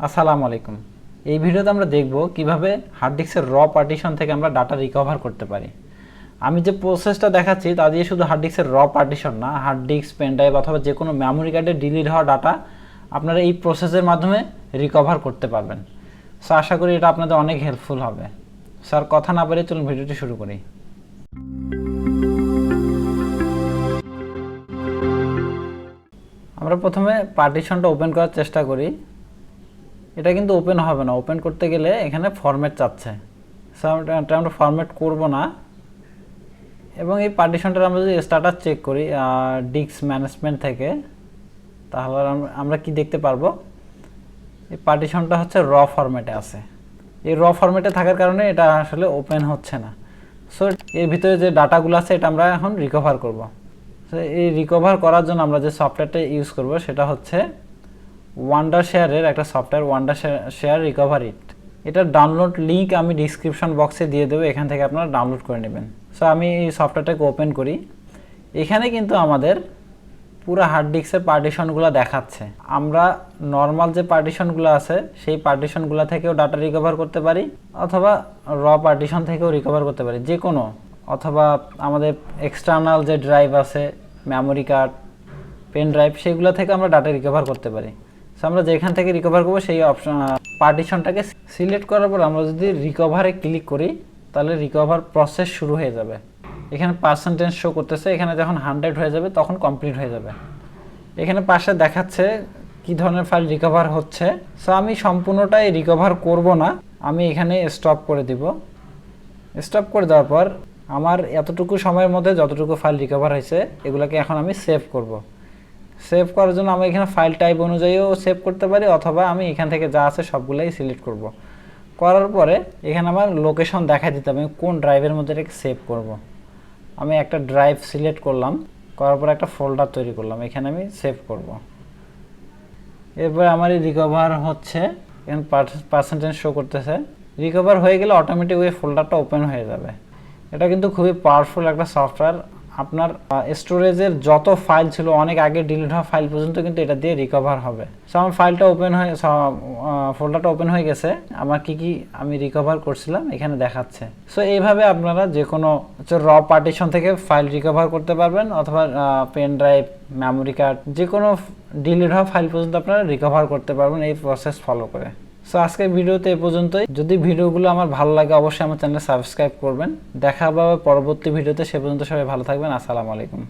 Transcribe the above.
আসসালামু আলাইকুম। এই ভিডিওতে আমরা দেখব কিভাবে হার্ড ডিস্কের র পার্টিশন থেকে আমরা ডাটা রিকভার করতে পারি। আমি যে প্রসেসটা দেখাচ্ছি তা দিয়ে শুধু হার্ড ডিস্কের র পার্টিশন না, হার্ড ডিস্ক, পেন ড্রাইভ অথবা যে কোনো মেমোরি কার্ডে ডিলিট হওয়া ডাটা আপনারা এই প্রসেসের মাধ্যমে রিকভার করতে পারবেন। সো আশা করি এটা আপনাদের অনেক হেল্পফুল হবে। স্যার কথা না বাড়িয়ে চলুন ভিডিওটি শুরু করি। আমরা প্রথমে পার্টিশনটা ওপেন করার চেষ্টা করি। এটা কিন্তু ওপেন হবে না, ওপেন করতে গেলে এখানে ফরম্যাট চাচ্ছে। সো আমরা ফরম্যাট করব না এবং এই পার্টিশনটা আমরা যদি স্ট্যাটাস চেক করি ডিস্ক ম্যানেজমেন্ট থেকে, তাহলে আমরা কি দেখতে পারবো, এই পার্টিশনটা হচ্ছে র ফরম্যাটে আছে। এই র ফরম্যাটে থাকার কারণে এটা আসলে ওপেন হচ্ছে না। সো এর ভিতরে যে ডাটাগুলো আছে এটা আমরা এখন রিকভার করব। সো এই রিকভার করার জন্য আমরা যে সফটওয়্যারটা ইউজ করব সেটা হচ্ছে ওয়ান্ডারশেয়ারের একটা সফটওয়্যার, ওয়ান্ডারশেয়ার রিকভারি। এটার ডাউনলোড লিঙ্ক আমি ডিসক্রিপশন বক্সে দিয়ে দেবো, এখান থেকে আপনারা ডাউনলোড করে নেবেন। সো আমি এই সফটওয়্যারটাকে ওপেন করি। এখানে কিন্তু আমাদের পুরো হার্ড ডিস্কের পার্টিশনগুলো দেখাচ্ছে। আমরা নর্মাল যে পার্টিশনগুলো আছে সেই পার্টিশনগুলো থেকেও ডাটা রিকভার করতে পারি, অথবা র পার্টিশন থেকেও রিকভার করতে পারি, যে কোনো, অথবা আমাদের এক্সটার্নাল যে ড্রাইভ আছে, মেমোরি কার্ড, পেন ড্রাইভ, সেগুলো থেকে আমরা ডাটা রিকভার করতে পারি। সো আমরা যেখান থেকে রিকভার করবো সেই অপশন পার্টিশনটাকে সিলেক্ট করার পর আমরা যদি রিকভারে ক্লিক করি তাহলে রিকভার প্রসেস শুরু হয়ে যাবে। এখানে পার্সেন্টেজ শো করতেছে, এখানে যখন 100 হয়ে যাবে তখন কমপ্লিট হয়ে যাবে। এখানে পাশে দেখাচ্ছে কি ধরনের ফাইল রিকভার হচ্ছে। সো আমি সম্পূর্ণটাই রিকভার করব না, আমি এখানে স্টপ করে দিব। স্টপ করে দেওয়ার পর আমার এতটুকু সময়ের মধ্যে যতটুকু ফাইল রিকভার হয়েছে এগুলোকে এখন আমি সেভ করব। সেভ করার জন্য আমি এখানে ফাইল টাইপ অনুযায়ীও সেভ করতে পারি, অথবা আমি এখান থেকে যা আছে সবগুলাই সিলেক্ট করব। করার পরে এখানে আমার লোকেশন দেখা দিতে হবে, আমি কোন ড্রাইভের মধ্যে এটাকে সেভ করব। আমি একটা ড্রাইভ সিলেক্ট করলাম, করার পরে একটা ফোল্ডার তৈরি করলাম, এখানে আমি সেভ করব। এরপরে আমার এই রিকভার হচ্ছে, এখানে পার্সেন্টেজ শো করতেছে। রিকভার হয়ে গেলে অটোমেটিক ওই ফোল্ডারটা ওপেন হয়ে যাবে। এটা কিন্তু খুবই পাওয়ারফুল একটা সফটওয়্যার। আপনার স্টোরেজের যত ফাইল ছিল অনেক আগে ডিলিট হওয়া ফাইল পর্যন্ত কিন্তু এটা দিয়ে রিকভার হবে। সো আমার ফাইলটা ওপেন হয়ে, ফোল্ডারটা ওপেন হয়ে গেছে। আমার কি কি আমি রিকভার করছিলাম এখানে দেখাচ্ছে। সো এইভাবে আপনারা যে কোনো র পার্টিশন থেকে ফাইল রিকভার করতে পারবেন, অথবা পেন ড্রাইভ, মেমোরি কার্ড, যে কোনো ডিলিট হওয়া ফাইল পর্যন্ত আপনারা রিকভার করতে পারবেন এই প্রসেস ফলো করে। সো আজকের ভিডিওতে এই পর্যন্তই। যদি ভিডিওগুলো আমার ভালো লাগে অবশ্যই আমার চ্যানেল সাবস্ক্রাইব করবেন। দেখা হবে পরবর্তী ভিডিওতে, সে পর্যন্ত সবাই ভালো থাকবেন। আসসালামু আলাইকুম।